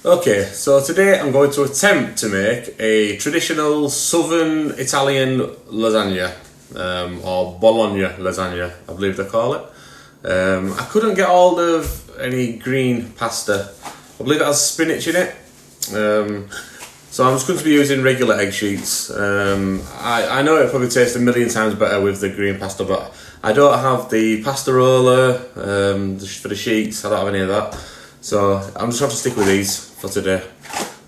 Okay, so today I'm going to attempt to make a traditional southern Italian lasagna, or bologna lasagna, I believe they call it. I couldn't get hold of any green pasta. I believe it has spinach in it. So I'm just going to be using regular egg sheets. I know it probably tastes a million times better with the green pasta, but I don't have the pasta roller for the sheets. I don't have any of that. So I'm just going to stick with these for today.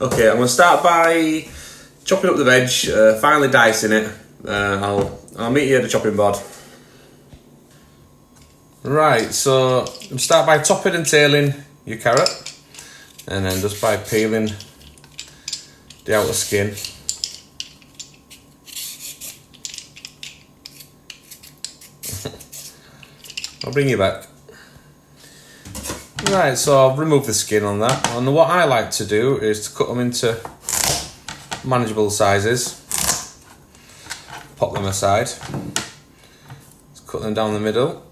Okay, I'm going to start by chopping up the veg, finely dicing it. I'll meet you at the chopping board. Right, so start by topping and tailing your carrot, and then just by peeling the outer skin. I'll bring you back. Right, so I'll remove the skin on that, and what I like to do is to cut them into manageable sizes. Pop them aside. Just cut them down the middle.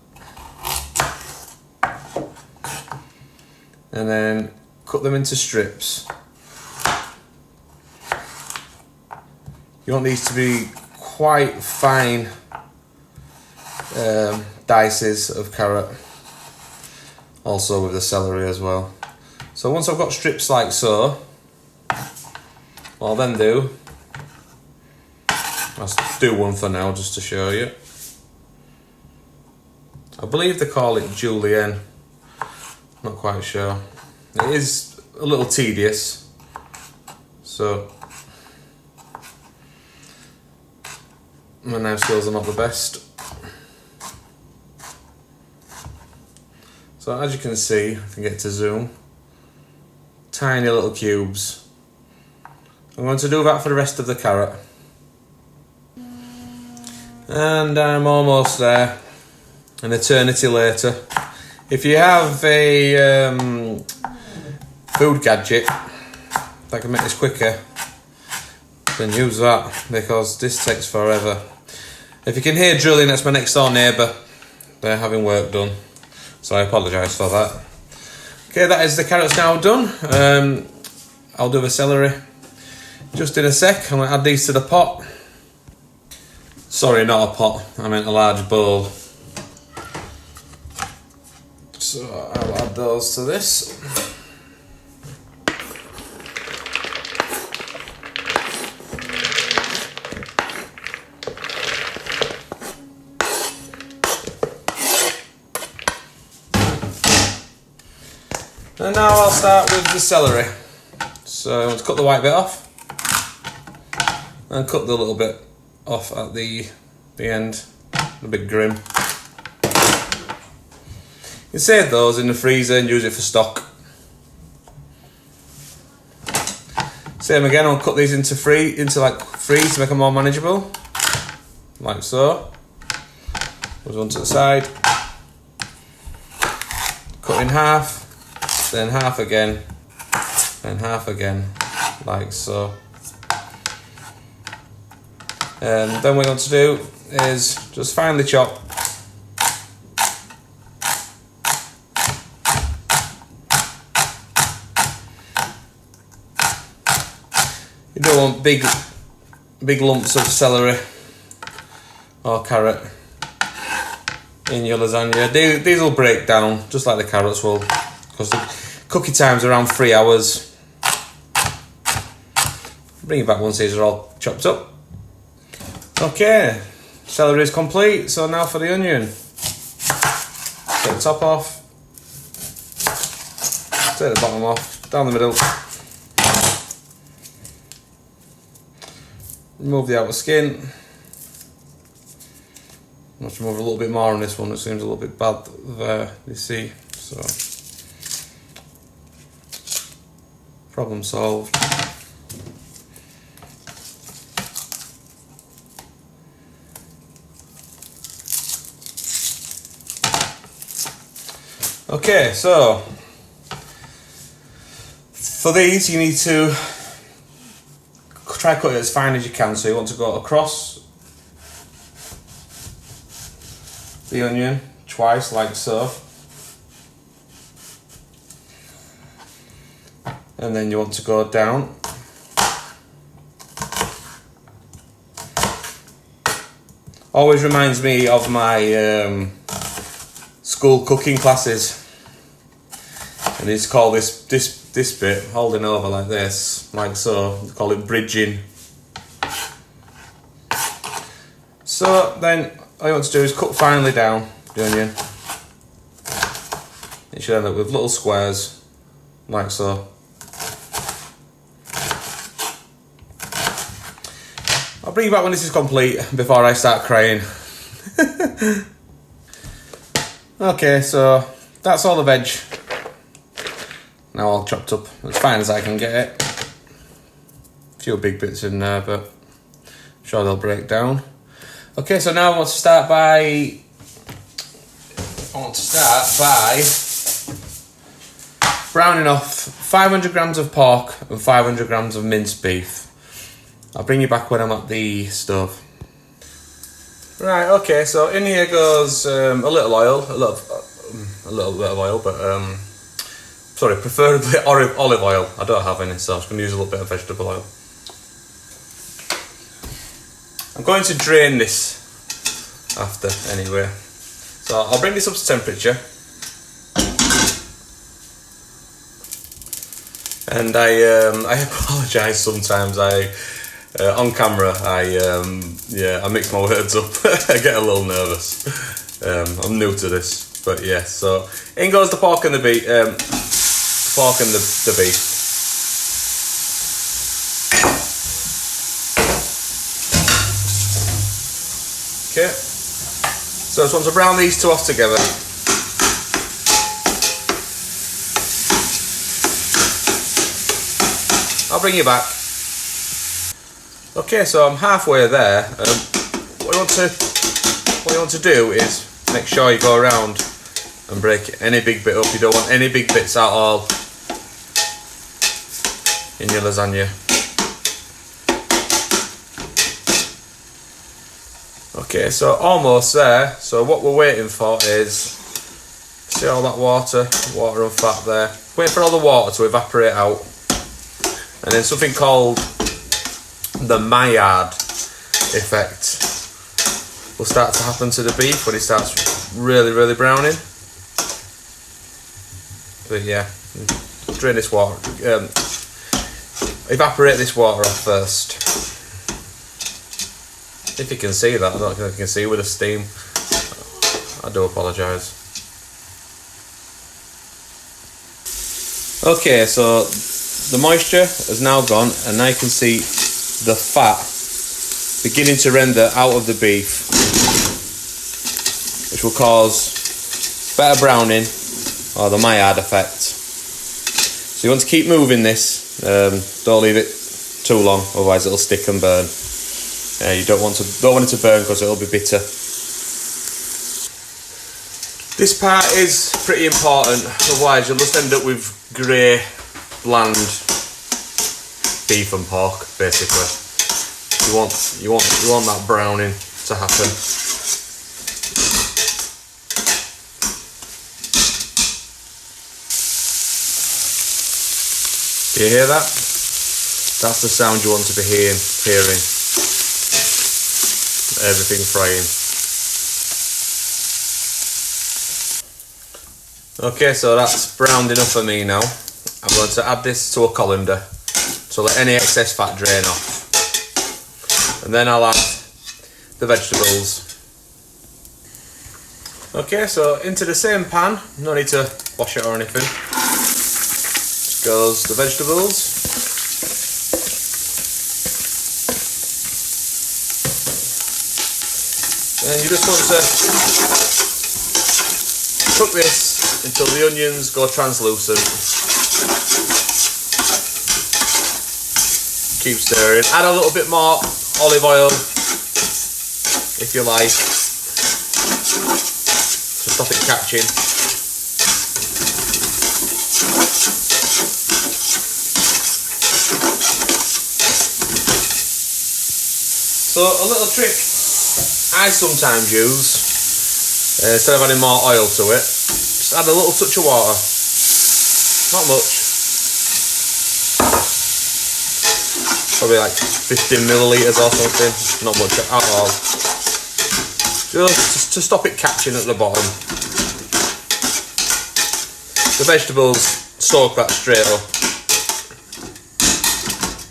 And then cut them into strips. You want these to be quite fine dices of carrot, also with the celery as well. So once I've got strips like so, what I'll then do, I'll do one for now just to show you. I believe they call it julienne, not quite sure. It is a little tedious, so my knife skills are not the best. So as you can see, if I can get to zoom, tiny little cubes. I'm going to do that for the rest of the carrot. And I'm almost there, an eternity later. If you have a food gadget that can make this quicker, then use that, because this takes forever. If you can hear drilling, that's my next door neighbour. They're having work done, so I apologise for that. Okay, that is the carrots now done. I'll do the celery just in a sec. I'm going to add these to the pot. Sorry, not a pot, I meant a large bowl. So I'll add those to this. And now I'll start with the celery. So I'm going to cut the white bit off and cut the little bit off at the end, the big grim. You can save those in the freezer and use it for stock. Same again, I'll cut these into freeze to make them more manageable, like so. Goes one to the side, cut in half, then half again, then half again, like so. And then what we're going to do is just finely chop You don't want big lumps of celery or carrot in your lasagna. These will break down just like the carrots will, because the cooking time's around 3 hours. Bring it back once these are all chopped up. Okay, celery is complete, so now for the onion. Take the top off, take the bottom off, down the middle. Remove the outer skin. Let's remove a little bit more on this one, it seems a little bit bad there, you see, so problem solved. Okay, so for these you need to try cut it as fine as you can, so you want to go across the onion twice like so, and then you want to go down. Always reminds me of my school cooking classes. And it's called this bit, holding over like this, like so. They call it bridging. So then all you want to do is cut finely down the onion. You should end up with little squares, like so. I'll bring you back when this is complete, before I start crying. Okay, so that's all the veg. Now all chopped up, as fine as I can get it. A few big bits in there, but I'm sure they'll break down. Okay, so now I want to start by browning off 500 grams of pork and 500 grams of minced beef. I'll bring you back when I'm at the stove. Right, okay, so in here goes a little oil, a little bit of oil, but sorry, preferably olive oil. I don't have any, so I'm just going to use a little bit of vegetable oil. I'm going to drain this after anyway. So I'll bring this up to temperature. And I apologise sometimes. On camera, I mix my words up. I get a little nervous. I'm new to this, but yeah. So in goes the pork and the beef. Pork and the beef. Okay. So I just want to brown these two off together. I'll bring you back. Okay, so I'm halfway there. What you want to do is make sure you go around and break any big bit up. You don't want any big bits at all in your lasagna. Okay, so almost there. So what we're waiting for is, see all that water and fat there. Wait for all the water to evaporate out. And then something called the Maillard effect will start to happen to the beef when it starts really browning. But yeah, drain this water, evaporate this water off first. If you can see that, I don't think I can see with the steam. I do apologise. Okay, so the moisture has now gone, and now you can see the fat beginning to render out of the beef, which will cause better browning, or the Maillard effect. So you want to keep moving this. Don't leave it too long, otherwise it'll stick and burn. You don't want it to burn because it'll be bitter. This part is pretty important, otherwise you'll just end up with grey, bland beef and pork, basically. You want that browning to happen. Do you hear that? That's the sound you want to be hearing. Everything frying. Okay, so that's browned enough for me now. I'm going to add this to a colander to let any excess fat drain off. And then I'll add the vegetables. Okay, so into the same pan, no need to wash it or anything. Just goes the vegetables. And you just want to cook this until the onions go translucent. Keep stirring. Add a little bit more olive oil if you like, to stop it catching. So a little trick I sometimes use, instead of adding more oil to it, just add a little touch of water, not much, Probably like 15 millilitres or something, not much at all. Just to stop it catching at the bottom. The vegetables soak that straight up.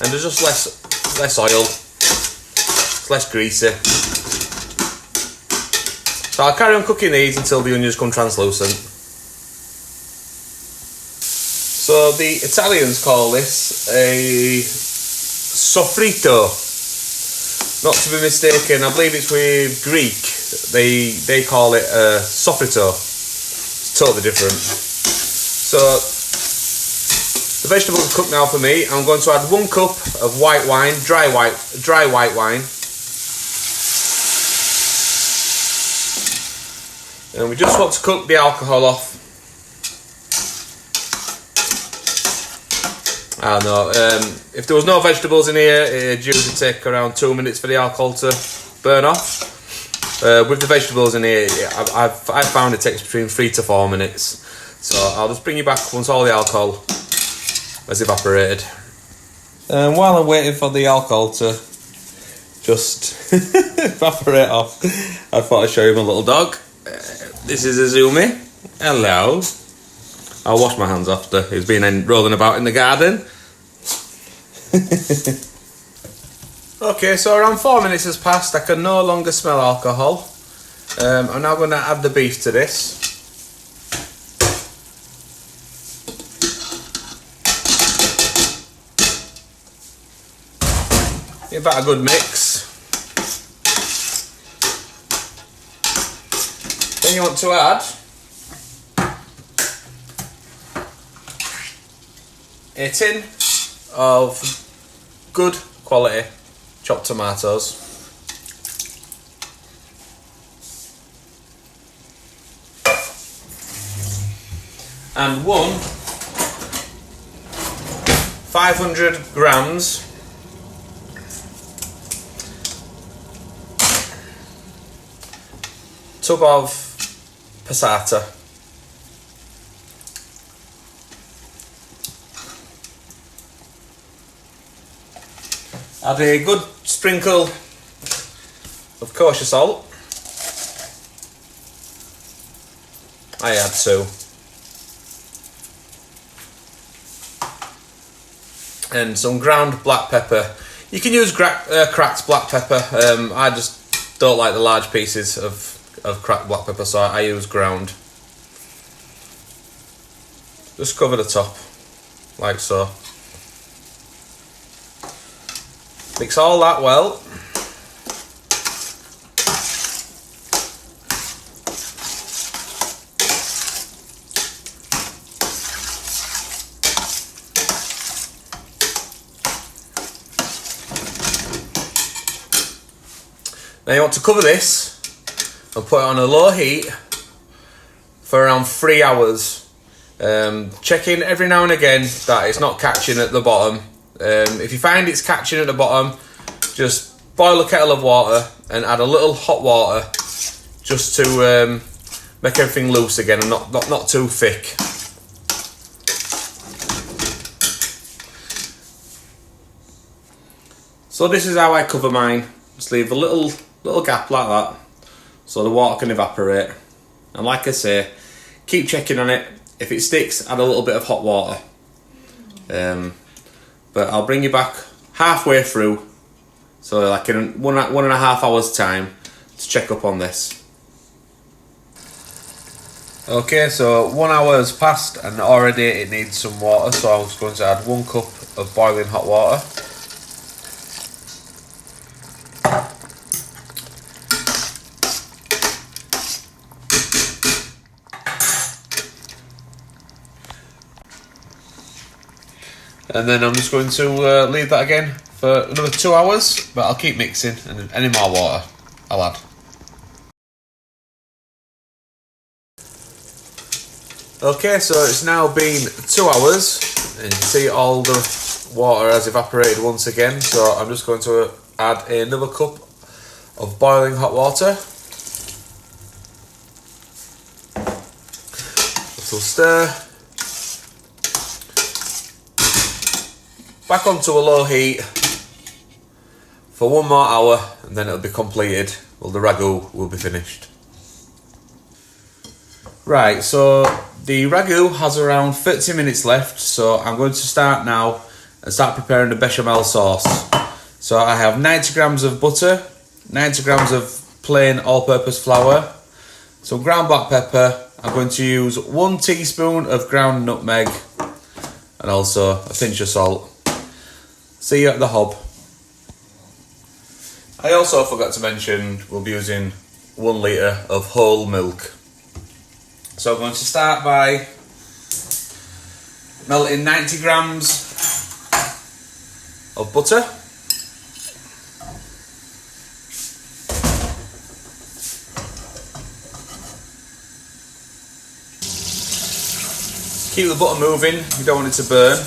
And there's just less oil, it's less greasy. So I'll carry on cooking these until the onions come translucent. So the Italians call this a sofrito. Not to be mistaken, I believe it's with Greek. They call it a sofrito. It's totally different. So the vegetables are cooked now for me. I'm going to add 1 cup of white wine, dry white wine. And we just want to cook the alcohol off. I don't know, if there was no vegetables in here, it'd usually take around 2 minutes for the alcohol to burn off. With the vegetables in here, I've found it takes between 3 to 4 minutes. So I'll just bring you back once all the alcohol has evaporated. And while I'm waiting for the alcohol to just evaporate off, I thought I'd show you my little dog. This is Azumi. Hello. I'll wash my hands after. He's been rolling about in the garden. Okay, so around 4 minutes has passed. I can no longer smell alcohol. I'm now going to add the beef to this. Give that a good mix. Then you want to add a tin of good quality chopped tomatoes. And 500 grams tub of passata. Add a good sprinkle of kosher salt. I add 2. And some ground black pepper. You can use cracked black pepper. I just don't like the large pieces of cracked black pepper, so I use ground. Just cover the top, like so. Mix all that well. Now you want to cover this and put it on a low heat for around 3 hours. Checking every now and again that it's not catching at the bottom. If you find it's catching at the bottom, just boil a kettle of water and add a little hot water just to make everything loose again and not too thick. So this is how I cover mine. Just leave a little gap like that so the water can evaporate. And like I say, keep checking on it. If it sticks, add a little bit of hot water. But I'll bring you back halfway through, so like in 1.5 hours time, to check up on this. Okay, so 1 hour has passed and already it needs some water, so I'm just going to add 1 cup of boiling hot water. And then I'm just going to leave that again for another 2 hours, but I'll keep mixing, and any more water I'll add. Okay, so it's now been 2 hours, and you can see all the water has evaporated once again, so I'm just going to add another cup of boiling hot water. Little stir. Back onto a low heat for 1 more hour and then it'll be completed. Well, the ragu will be finished. Right, so the ragu has around 30 minutes left, so I'm going to start now and start preparing the bechamel sauce. So I have 90 grams of butter, 90 grams of plain all-purpose flour, some ground black pepper. I'm going to use 1 teaspoon of ground nutmeg and also a pinch of salt. See you at the hob. I also forgot to mention we'll be using 1 litre of whole milk. So I'm going to start by melting 90 grams of butter. Keep the butter moving, you don't want it to burn.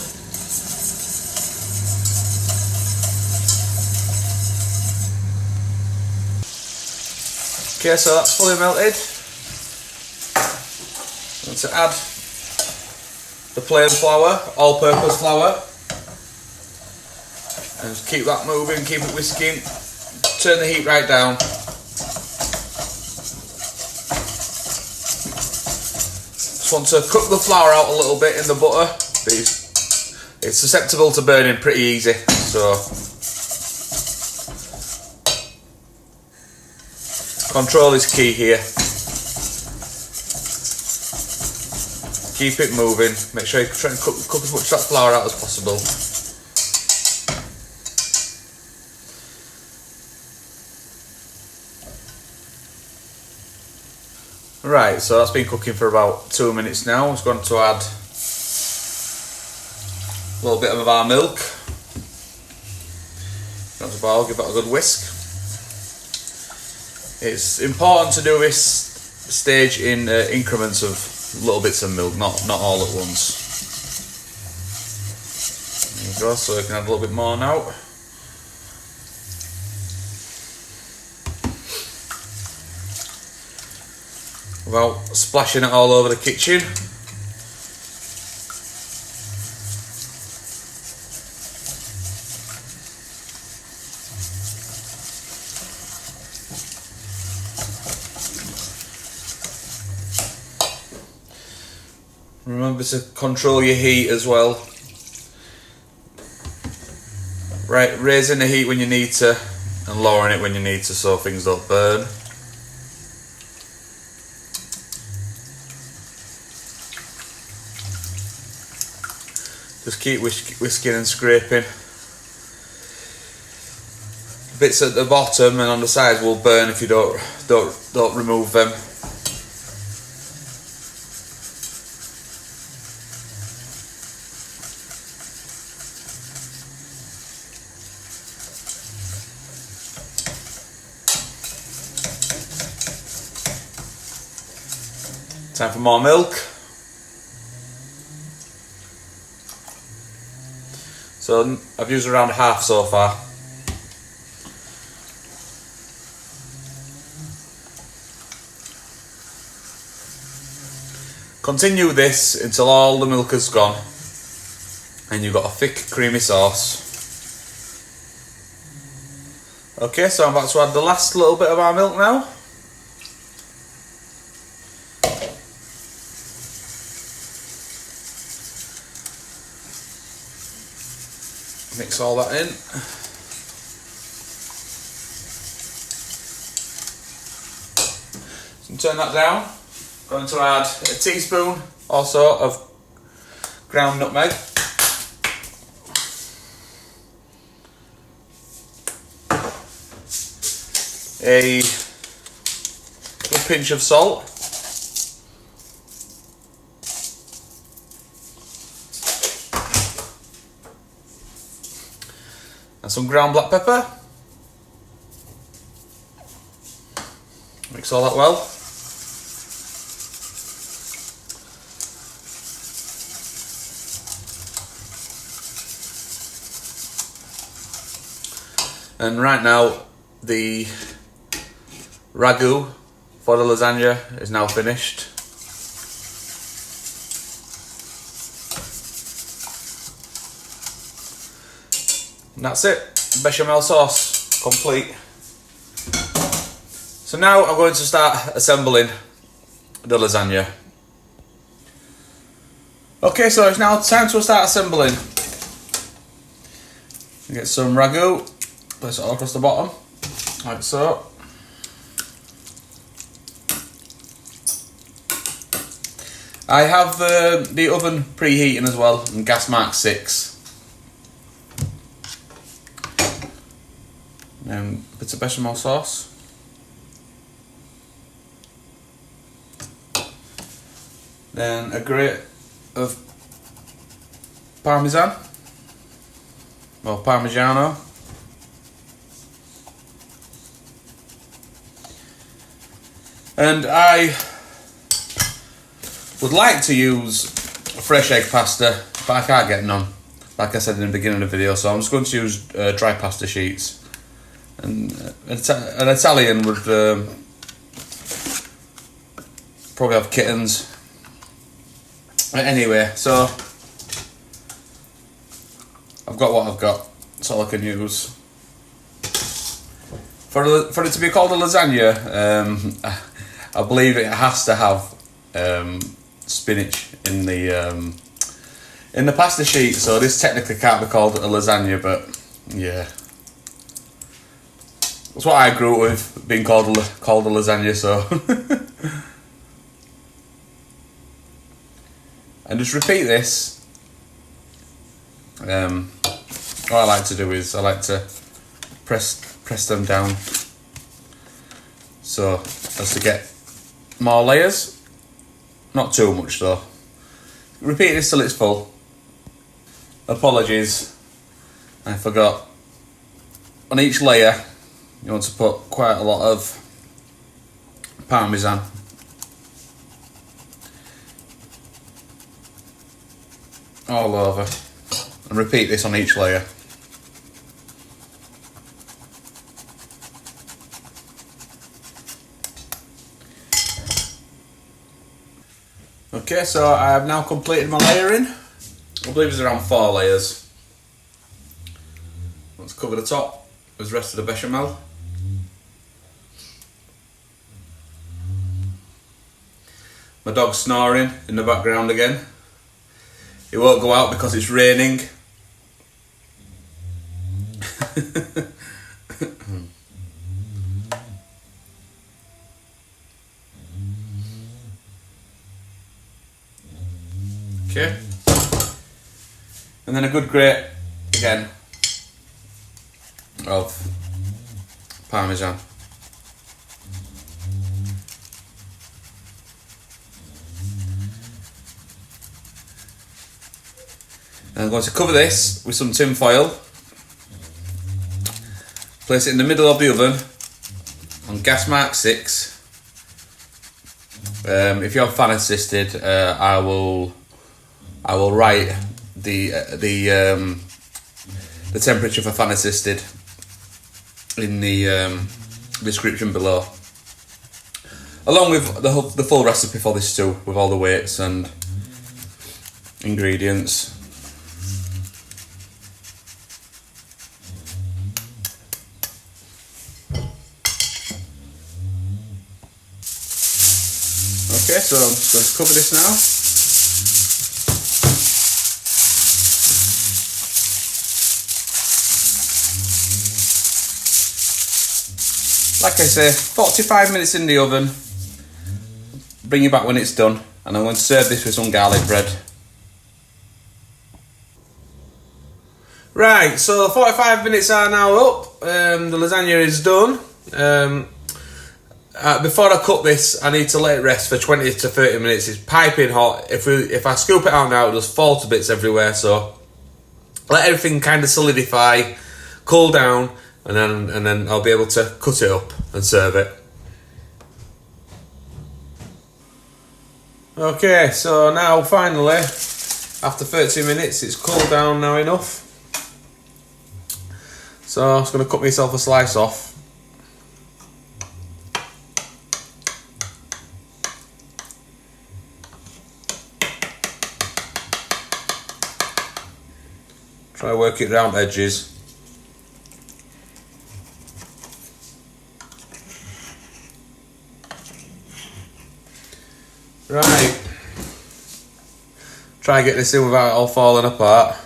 Okay, so that's fully melted. I'm going to add the plain flour, all-purpose flour, and just keep that moving, keep it whisking. Turn the heat right down. Just want to cook the flour out a little bit in the butter. It's susceptible to burning pretty easy, so control is key here. Keep it moving. Make sure you try and cook as much of that flour out as possible. Right, so that's been cooking for about 2 minutes now. I'm just going to add a little bit of our milk. That's about, give that a good whisk. It's important to do this stage in increments of little bits of milk, not all at once. There you go, so you can add a little bit more now. Without splashing it all over the kitchen. Remember to control your heat as well. Right, raising the heat when you need to and lowering it when you need to so things don't burn. Just keep whisking and scraping. Bits at the bottom and on the sides will burn if you don't remove them. Time for more milk. So I've used around half so far. Continue this until all the milk has gone and you've got a thick creamy sauce. Okay, so I'm about to add the last little bit of our milk now. Mix all that in. So turn that down. Going to add a teaspoon also of ground nutmeg. A good pinch of salt. And some ground black pepper. Mix all that well. And right now the ragu for the lasagna is now finished. And that's it, bechamel sauce. complete. So now I'm going to start assembling the lasagna. Okay, so it's now time to start assembling. Get some ragu, place it all across the bottom, like so. I have the oven preheating as well, and gas mark 6. Then a bit of bechamel sauce. Then a grate of parmesan, or parmigiano. And I would like to use fresh egg pasta, but I can't get none, like I said in the beginning of the video, so I'm just going to use dry pasta sheets. And an Italian would probably have kittens. Anyway, so I've got what I've got. That's all I can use. For it to be called a lasagna, I believe it has to have spinach in the pasta sheet. So this technically can't be called a lasagna, but yeah, that's what I grew up with, being called a lasagna. So. And just repeat this. What I like to do is I like to press them down so as to get more layers. Not too much though. Repeat this till it's full. Apologies, I forgot. On each layer you want to put quite a lot of parmesan. All over, and repeat this on each layer. Okay, so I have now completed my layering. I believe it's around 4 layers. Let's cover the top with the rest of the bechamel. My dog's snoring in the background again. It won't go out because it's raining. Okay. And then a good grate again of parmesan. And I'm going to cover this with some tin foil. Place it in the middle of the oven on gas mark 6. If you're fan assisted, I will write the temperature for fan assisted in the description below, along with the full recipe for this stew with all the weights and ingredients. Okay, so I'm just going to cover this now. Like I say, 45 minutes in the oven. Bring you back when it's done, and I'm going to serve this with some garlic bread. Right, so 45 minutes are now up. The lasagna is done. Before I cook this, I need to let it rest for 20 to 30 minutes. It's piping hot. If I scoop it out now, it'll just fall to bits everywhere. So let everything kind of solidify, cool down, and then I'll be able to cut it up and serve it. Okay, so now finally, after 30 minutes, it's cooled down now enough. So I'm just going to cut myself a slice off. Try to work it round edges. Try and get this in without it all falling apart.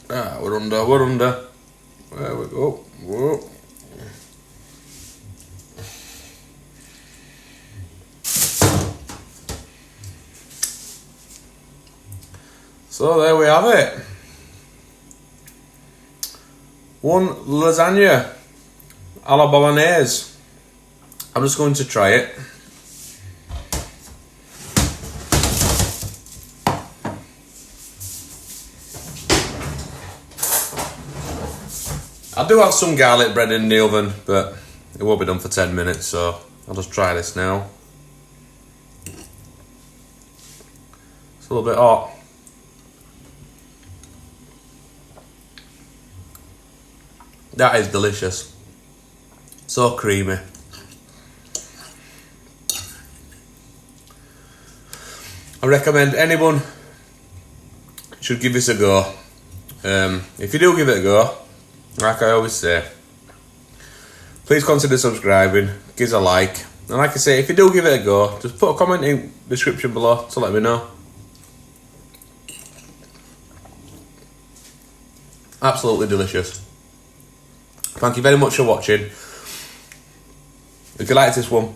Ah, we're under. There we go. Whoa. So there we have it. One lasagna alla bolognese. I'm just going to try it. I do have some garlic bread in the oven, but it won't be done for 10 minutes, so I'll just try this now. It's a little bit hot. That is delicious. So creamy. I recommend anyone should give this a go. If you do give it a go, like I always say, please consider subscribing, give us a like, and like I say, if you do give it a go, just put a comment in the description below to let me know. Absolutely delicious. Thank you very much for watching. If you liked this one,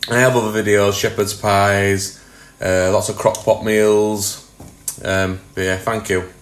I have other videos, shepherd's pies, lots of crock pot meals. But yeah, thank you.